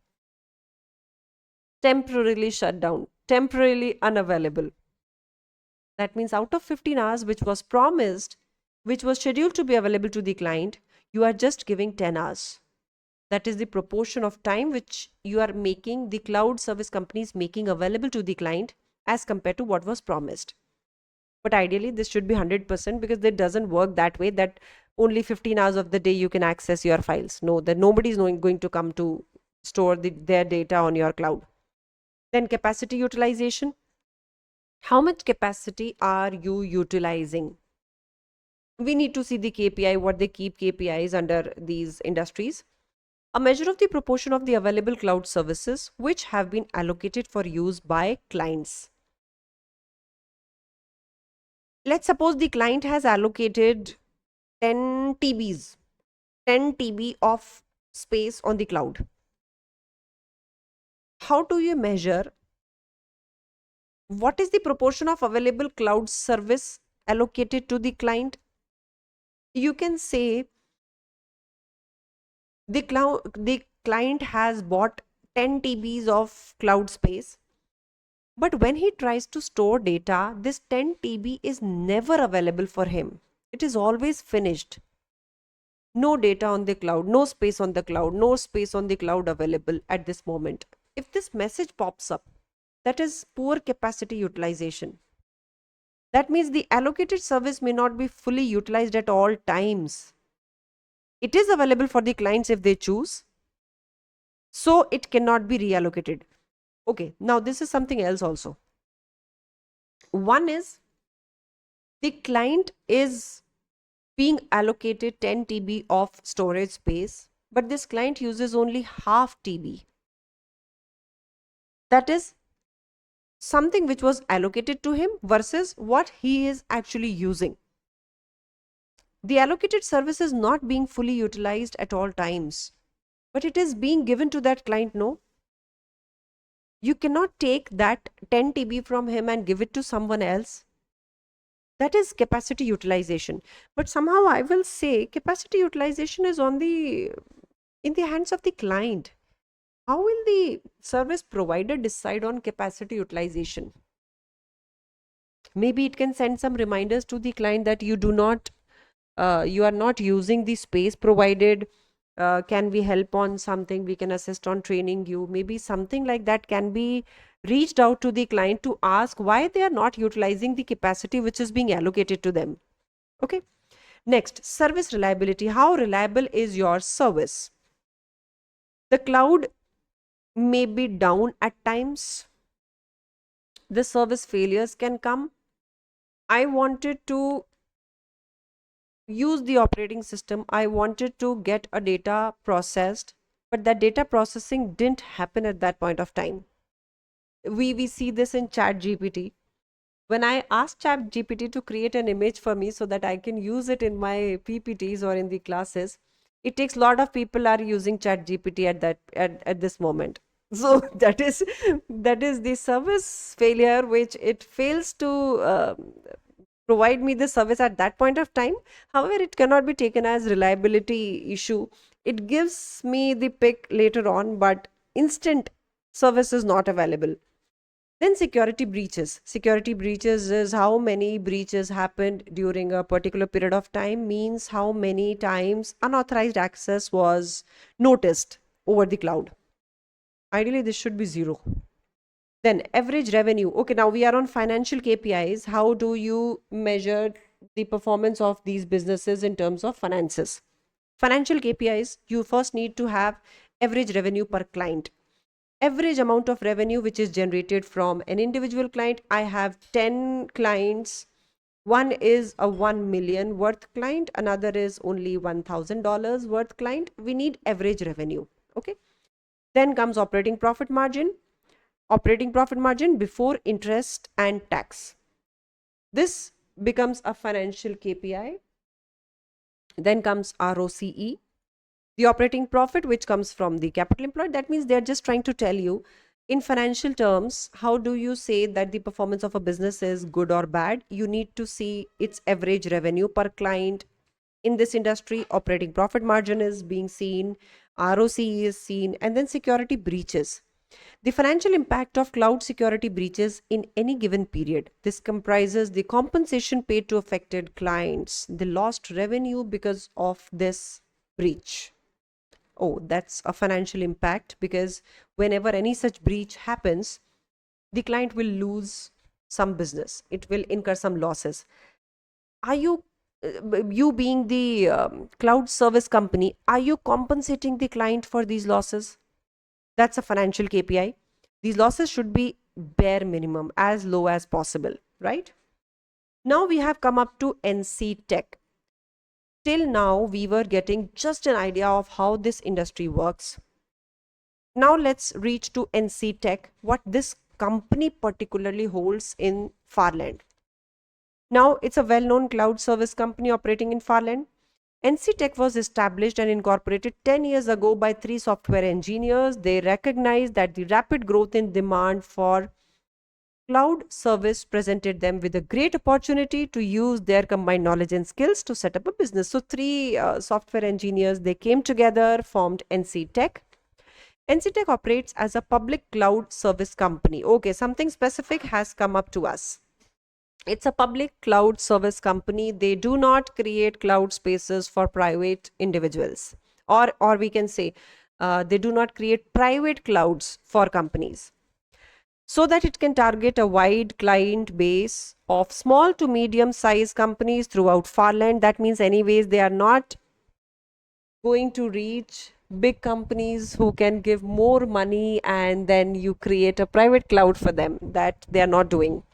Temporarily shut down, temporarily unavailable. That means out of 15 hours which was promised, which was scheduled to be available to the client, you are just giving 10 hours. That is the proportion of time which you are making, the cloud service companies making available to the client as compared to what was promised. But ideally, this should be 100% because it doesn't work that way that only 15 hours of the day you can access your files. No, that nobody is going to come to store their data on your cloud. Then capacity utilization. How much capacity are you utilizing? We need to see the KPI, what they keep KPIs under these industries. A measure of the proportion of the available cloud services which have been allocated for use by clients. Let's suppose the client has allocated 10 TBs, 10 TB of space on the cloud. How do you measure what is the proportion of available cloud service allocated to the client? You can say the client has bought 10 TBs of cloud space, but when he tries to store data, this 10 TB is never available for him. It is always finished. No data on the cloud, no space on the cloud, no space on the cloud available at this moment. If this message pops up, that is poor capacity utilization. That means the allocated service may not be fully utilized at all times. It is available for the clients if they choose, so it cannot be reallocated. Okay, now this is something else also. One is the client is being allocated 10 TB of storage space, but this client uses only half TB. That is something which was allocated to him versus what he is actually using. The allocated service is not being fully utilized at all times, but it is being given to that client. No, you cannot take that 10 TB from him and give it to someone else. That is capacity utilization. But somehow I will say capacity utilization is in the hands of the client. How will the service provider decide on capacity utilization? Maybe it can send some reminders to the client that you are not using the space provided. Can we help on something? We can assist on training you. Maybe something like that can be reached out to the client to ask why they are not utilizing the capacity which is being allocated to them. Okay. Next, service reliability. How reliable is your service? The cloud may be down at times. The service failures can come. I wanted to use the operating system. I wanted to get a data processed, but that data processing didn't happen at that point of time. We see this in Chat GPT. When I asked Chat GPT to create an image for me so that I can use it in my PPTs or in the classes, it takes a lot of people are using Chat GPT at this moment. So that is the service failure, which it fails to provide me the service at that point of time. However, it cannot be taken as reliability issue. It gives me the pick later on, but instant service is not available. Then security breaches. Security breaches is how many breaches happened during a particular period of time, means how many times unauthorized access was noticed over the cloud. Ideally, this should be zero. Then average revenue. Okay, now we are on financial KPIs. How do you measure the performance of these businesses in terms of finances? Financial KPIs, you first need to have average revenue per client. Average amount of revenue which is generated from an individual client. I have 10 clients. One is a 1 million worth client, another is only $1,000 worth client. We need average revenue. Okay. Then comes operating profit margin. Operating profit margin before interest and tax. This becomes a financial KPI. Then comes ROCE, the operating profit which comes from the capital employed. That means they're just trying to tell you in financial terms, how do you say that the performance of a business is good or bad? You need to see its average revenue per client. In this industry, operating profit margin is being seen, ROCE is seen, and then security breaches. The financial impact of cloud security breaches in any given period. This comprises the compensation paid to affected clients, the lost revenue because of this breach. Oh, that's a financial impact, because whenever any such breach happens, the client will lose some business. It will incur some losses. Are you being the cloud service company, are you compensating the client for these losses? That's a financial KPI. These losses should be bare minimum, as low as possible, right? Now we have come up to NCTech. Till now, we were getting just an idea of how this industry works. Now let's reach to NCTech, what this company particularly holds in Farland. Now, it's a well-known cloud service company operating in Farland. NCTech was established and incorporated 10 years ago by 3 software engineers. They recognized that the rapid growth in demand for cloud service presented them with a great opportunity to use their combined knowledge and skills to set up a business. So 3 software engineers, they came together, formed NCTech. NCTech operates as a public cloud service company. Okay, something specific has come up to us. It's a public cloud service company. They do not create cloud spaces for private individuals, or we can say they do not create private clouds for companies, so that it can target a wide client base of small to medium size companies throughout Farland. That means anyways they are not going to reach big companies who can give more money and then you create a private cloud for them. That they are not doing.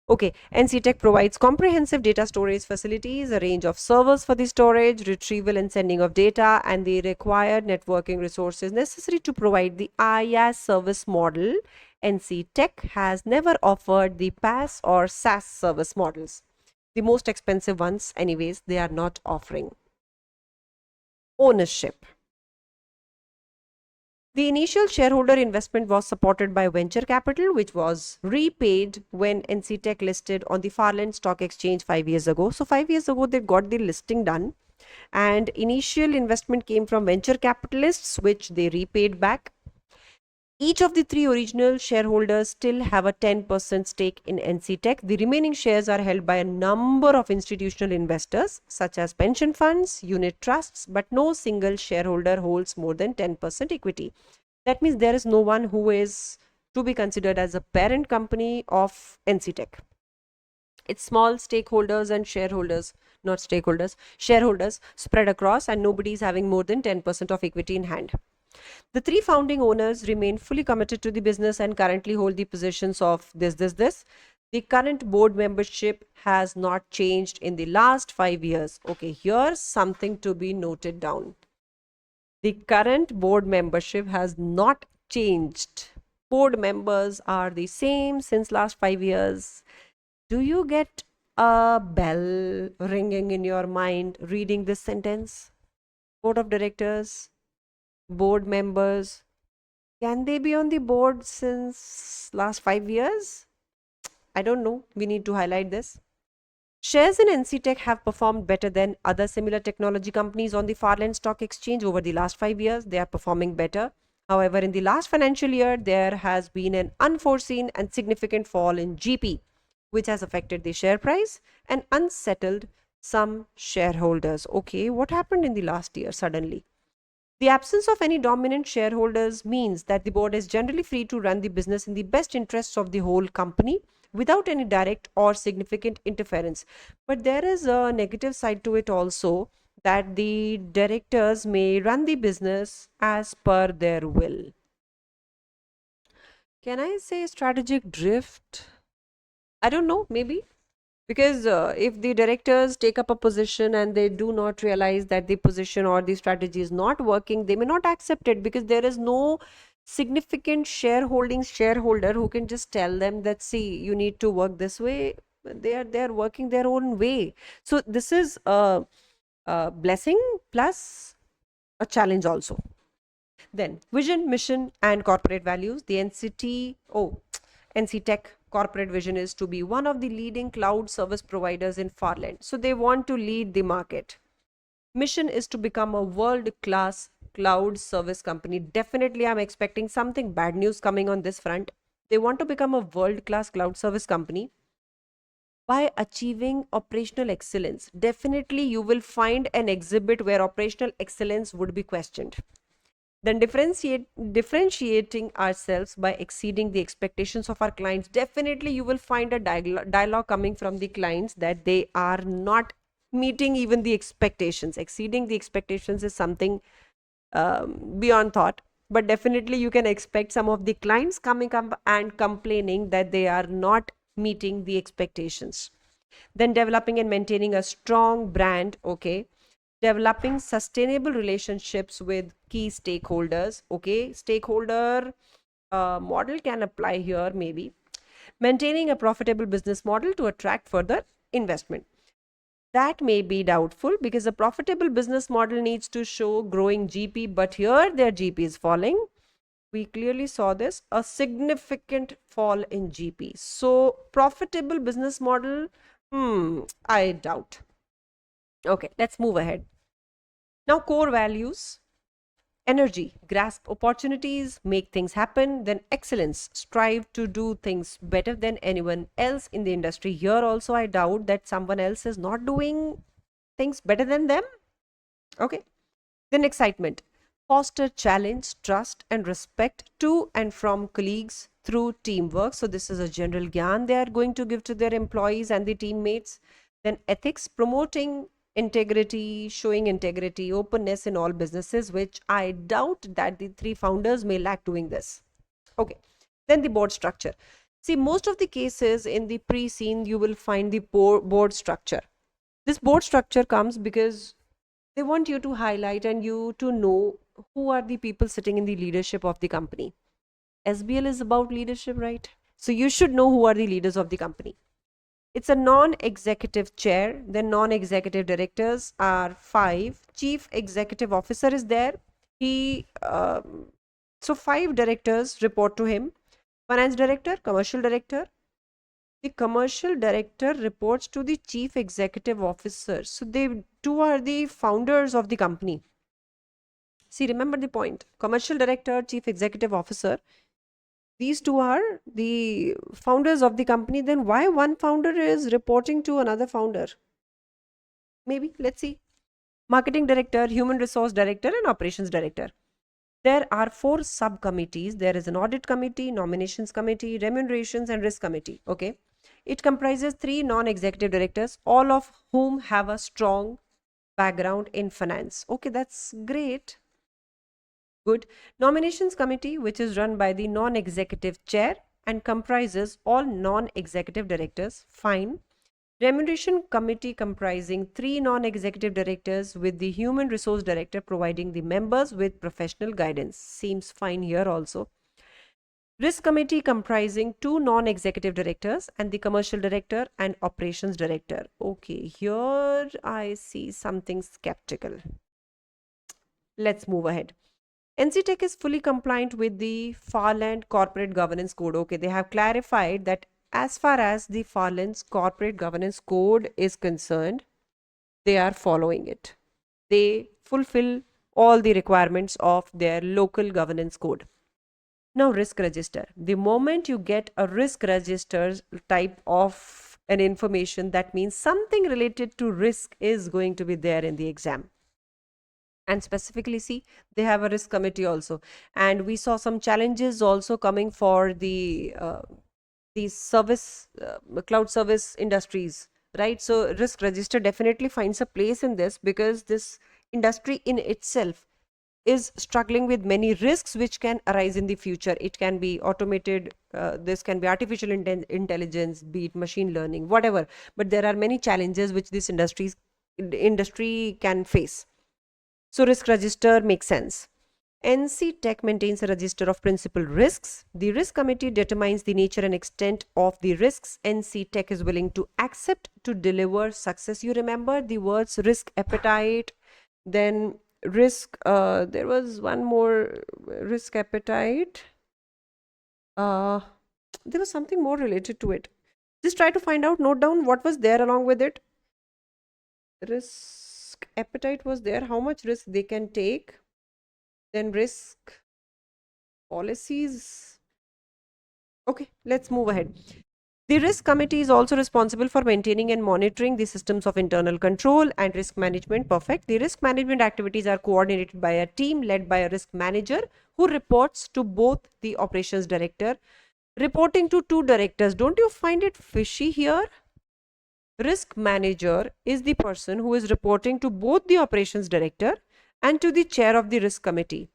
Okay, NCTech provides comprehensive data storage facilities, a range of servers for the storage, retrieval and sending of data, and the required networking resources necessary to provide the IaaS service model. NCTech has never offered the PaaS or SaaS service models. The most expensive ones, anyways, they are not offering. Ownership. The initial shareholder investment was supported by venture capital, which was repaid when NCTech listed on the Farland Stock Exchange 5 years ago. So 5 years ago, they got the listing done, and initial investment came from venture capitalists, which they repaid back. Each of the 3 original shareholders still have a 10% stake in NCTech. The remaining shares are held by a number of institutional investors, such as pension funds, unit trusts, but no single shareholder holds more than 10% equity. That means there is no one who is to be considered as a parent company of NCTech. It's small stakeholders and shareholders, not stakeholders, shareholders spread across, and nobody is having more than 10% of equity in hand. The three founding owners remain fully committed to the business and currently hold the positions of this. The current board membership has not changed in the last 5 years. Okay, here's something to be noted down. The current board membership has not changed. Board members are the same since last 5 years. Do you get a bell ringing in your mind reading this sentence? Board of directors, board members, can they be on the board since last 5 years? I don't know. We need to highlight this. Shares in NCTech have performed better than other similar technology companies on the Farland Stock Exchange over the last 5 years. They are performing better. However, in the last financial year, there has been an unforeseen and significant fall in GP, which has affected the share price and unsettled some shareholders. Okay, what happened in the last year suddenly? The absence of any dominant shareholders means that the board is generally free to run the business in the best interests of the whole company without any direct or significant interference. But there is a negative side to it also, that the directors may run the business as per their will. Can I say strategic drift? I don't know, maybe. Because if the directors take up a position and they do not realize that the position or the strategy is not working, they may not accept it, because there is no significant shareholder who can just tell them that, see, you need to work this way. They are working their own way. So this is a blessing plus a challenge also. Then vision, mission, and corporate values. The NCTech corporate vision is to be one of the leading cloud service providers in Farland. So they want to lead the market. Mission is to become a world-class cloud service company. Definitely, I'm expecting something bad news coming on this front. They want to become a world-class cloud service company by achieving operational excellence. Definitely, you will find an exhibit where operational excellence would be questioned. Then differentiating ourselves by exceeding the expectations of our clients. Definitely you will find a dialogue coming from the clients that they are not meeting even the expectations. Exceeding the expectations is something beyond thought, but definitely you can expect some of the clients coming up and complaining that they are not meeting the expectations. Then developing and maintaining a strong brand. Okay, developing sustainable relationships with key stakeholders. Okay, stakeholder model can apply here, maybe. Maintaining a profitable business model to attract further investment. That may be doubtful, because a profitable business model needs to show growing GP, but here their GP is falling. We clearly saw this, a significant fall in GP. So profitable business model, I doubt. Okay, let's move ahead. Now, core values: energy, grasp opportunities, make things happen. Then excellence, strive to do things better than anyone else in the industry. Here also, I doubt that someone else is not doing things better than them. Okay. Then excitement, foster challenge, trust, and respect to and from colleagues through teamwork. So, this is a general gyan they are going to give to their employees and the teammates. Then ethics, promoting integrity, showing integrity, openness in all businesses, which I doubt that the three founders may lack doing this. Okay. Then the board structure. See, most of the cases in the pre-scene, you will find the board structure. This board structure comes because they want you to highlight and you to know who are the people sitting in the leadership of the company. SBL is about leadership, right? So you should know who are the leaders of the company. It's a non-executive chair. The non-executive directors are 5. Chief executive officer is there. So 5 directors report to him. Finance director, commercial director. The commercial director reports to the chief executive officer. So they two are the founders of the company. See, remember the point. Commercial director, chief executive officer. These two are the founders of the company. Then why one founder is reporting to another founder? Maybe, let's see. Marketing director, human resource director, and operations director. There are 4 subcommittees. There is an audit committee, nominations committee, remunerations, and risk committee. Okay. It comprises 3 non-executive directors, all of whom have a strong background in finance. Okay, that's great. Good. Nominations committee, which is run by the non-executive chair and comprises all non-executive directors. Fine. Remuneration committee comprising 3 non-executive directors with the human resource director providing the members with professional guidance. Seems fine here also. Risk committee comprising 2 non-executive directors and the commercial director and operations director. Okay, here I see something skeptical. Let's move ahead. NCTech is fully compliant with the Farland Corporate Governance Code. Okay, they have clarified that as far as the Farland's Corporate Governance Code is concerned, they are following it. They fulfill all the requirements of their local governance code. Now, risk register. The moment you get a risk register type of an information, that means something related to risk is going to be there in the exam. And specifically, see, they have a risk committee also. And we saw some challenges also coming for the service, cloud service industries, right? So risk register definitely finds a place in this because this industry in itself is struggling with many risks which can arise in the future. It can be automated, this can be artificial intelligence, be it machine learning, whatever. But there are many challenges which this industry can face. So risk register makes sense. NCTech maintains a register of principal risks. The risk committee determines the nature and extent of the risks NCTech is willing to accept to deliver success. You remember the words risk appetite, then risk, there was one more, risk appetite. There was something more related to it. Just try to find out, note down what was there along with it. Risk appetite was there, how much risk they can take, then risk policies. Okay, let's move ahead. The risk committee is also responsible for maintaining and monitoring the systems of internal control and risk management. Perfect. The risk management activities are coordinated by a team led by a risk manager who reports to both the operations director. Reporting to 2 directors. Don't you find it fishy here? Risk manager is the person who is reporting to both the operations director and to the chair of the risk committee.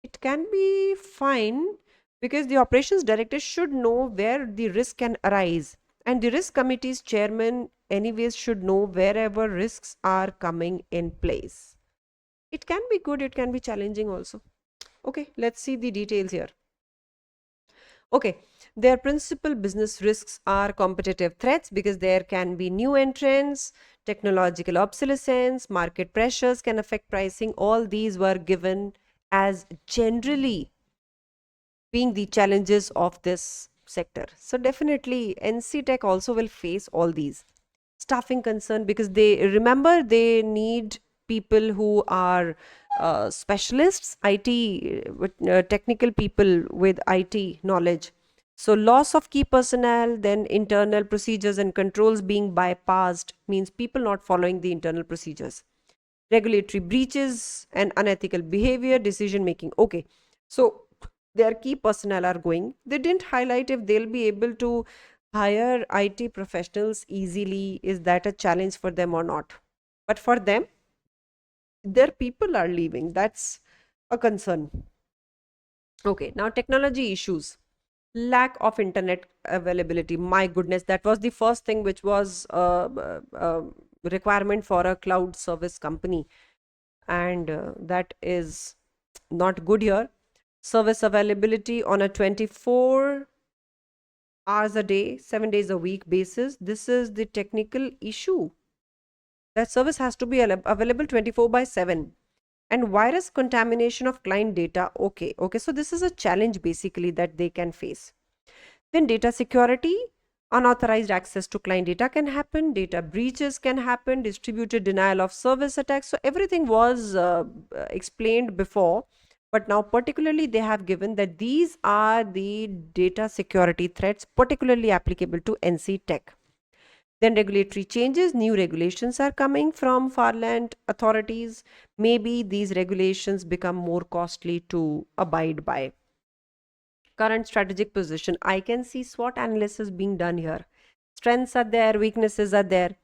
It can be fine because the operations director should know where the risk can arise, and the risk committee's chairman anyways should know wherever risks are coming in place. It can be good, it can be challenging also. Okay, let's see the details here. Okay, their principal business risks are competitive threats because there can be new entrants, technological obsolescence, market pressures can affect pricing. All these were given as generally being the challenges of this sector. So definitely NCTech also will face all these. Staffing concern because they remember they need people who are specialists, IT, technical people with IT knowledge. So loss of key personnel, then internal procedures and controls being bypassed means people not following the internal procedures. Regulatory breaches and unethical behavior, decision making. Okay, so their key personnel are going. They didn't highlight if they'll be able to hire IT professionals easily. Is that a challenge for them or not? But for them, their people are leaving. That's a concern. Okay, now technology issues. Lack of internet availability. My goodness, that was the first thing which was requirement for a cloud service company. And that is not good here. Service availability on a 24 hours a day, 7 days a week basis. This is the technical issue. That service has to be available 24 by 7. And virus contamination of client data. Okay, so this is a challenge basically that they can face. Then data security, unauthorized access to client data can happen, data breaches can happen, distributed denial of service attacks. So everything was explained before, but now particularly they have given that these are the data security threats particularly applicable to NCTech. Then regulatory changes, new regulations are coming from Farland authorities. Maybe these regulations become more costly to abide by. Current strategic position. I can see SWOT analysis being done here. Strengths are there, weaknesses are there.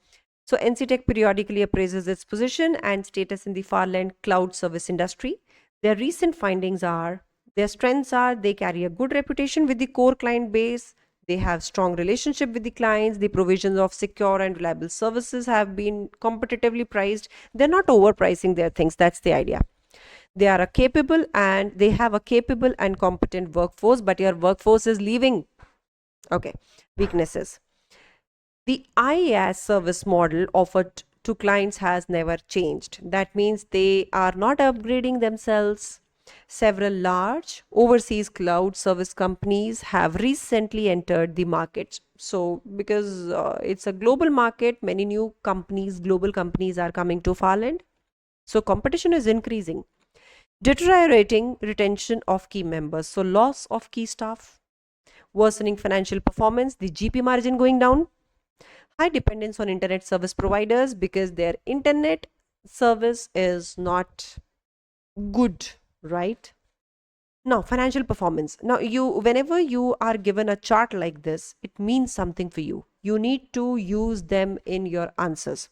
So NCTech periodically appraises its position and status in the Farland cloud service industry. Their recent findings are, their strengths are they carry a good reputation with the core client base, they have strong relationship with the clients, the provisions of secure and reliable services have been competitively priced. They're not overpricing their things, that's the idea. They are a capable and they have a capable and competent workforce, but your workforce is leaving. Okay, weaknesses. The IaaS service model offered to clients has never changed. That means they are not upgrading themselves. Several large overseas cloud service companies have recently entered the market. So, because it's a global market, many new companies, global companies are coming to Farland. So, competition is increasing. Deteriorating retention of key members. So, loss of key staff, worsening financial performance, the GP margin going down, high dependence on internet service providers because their internet service is not good, right? Now, financial performance. Now, whenever you are given a chart like this, it means something for you. You need to use them in your answers.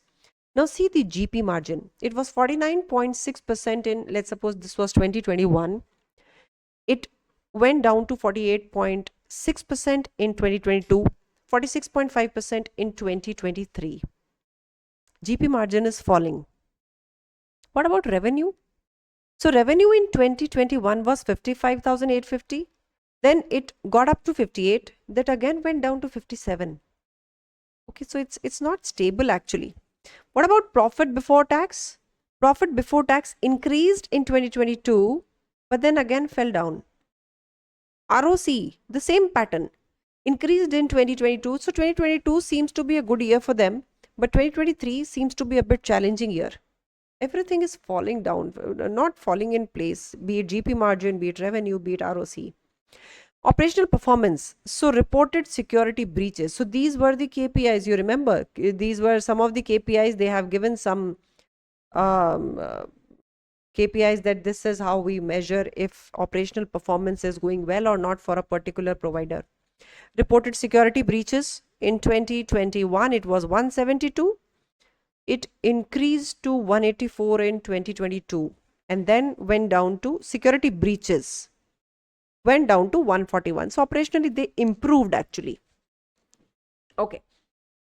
Now, see the GP margin. It was 49.6% in, let's suppose this was 2021. It went down to 48.6% in 2022, 46.5% in 2023. GP margin is falling. What about revenue? So revenue in 2021 was 55,850. Then it got up to 58. That again went down to 57. Okay, so it's not stable actually. What about profit before tax? Profit before tax increased in 2022, but then again fell down. ROC, the same pattern, increased in 2022. So 2022 seems to be a good year for them, but 2023 seems to be a bit challenging year. Everything is falling down, not falling in place, be it GP margin, be it revenue, be it ROC. Operational performance. So reported security breaches. So these were the KPIs, you remember? These were some of the KPIs. They have given some KPIs that this is how we measure if operational performance is going well or not for a particular provider. Reported security breaches in 2021, it was 172. It increased to 184 in 2022 and then went down to security breaches, went down to 141. So operationally they improved actually. Okay.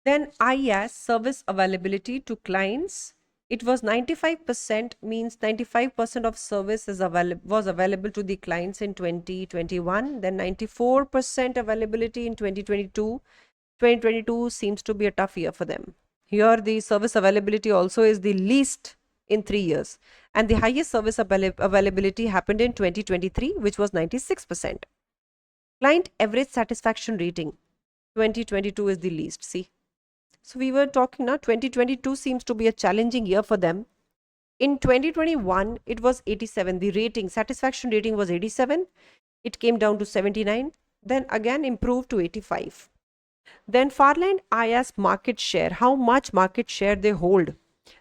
Then IaaS service availability to clients. It was 95%, means 95% of service was available to the clients in 2021. Then 94% availability in 2022. 2022 seems to be a tough year for them. Here the service availability also is the least in 3 years. And the highest service availability happened in 2023, which was 96%. Client average satisfaction rating. 2022 is the least. See. So we were talking now, 2022 seems to be a challenging year for them. In 2021, it was 87. The rating, satisfaction rating was 87. It came down to 79. Then again improved to 85. Then Farland IaaS market share, how much market share they hold.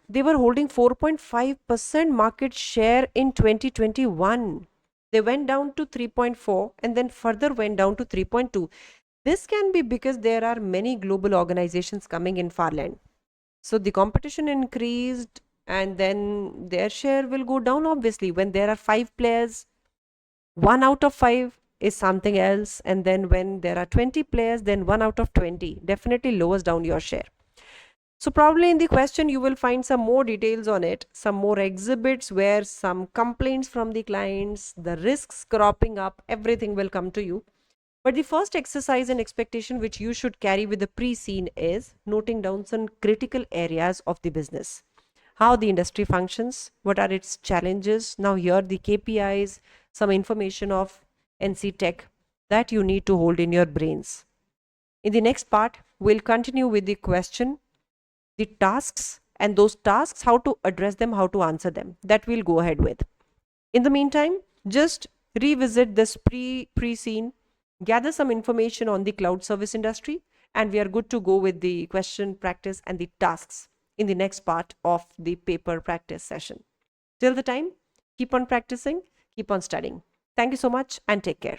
They were holding 4.5% market share in 2021. They went down to 3.4 and then further went down to 3.2. This can be because there are many global organizations coming in Farland. So the competition increased and then their share will go down obviously. When there are 5 players, 1 out of 5 is something else, and then when there are 20 players, then 1 out of 20 definitely lowers down your share. So probably in the question you will find some more details on it, some more exhibits where some complaints from the clients, the risks cropping up, everything will come to you. But the first exercise and expectation which you should carry with the pre-scene is noting down some critical areas of the business. How the industry functions, what are its challenges. Now here the KPIs, some information of NCTech that you need to hold in your brains. In the next part, we'll continue with the question, the tasks, and those tasks, how to address them, how to answer them. That we'll go ahead with. In the meantime, just revisit this pre-scene, gather some information on the cloud service industry, and we are good to go with the question practice and the tasks in the next part of the paper practice session. Till the time, keep on practicing, keep on studying. Thank you so much and take care.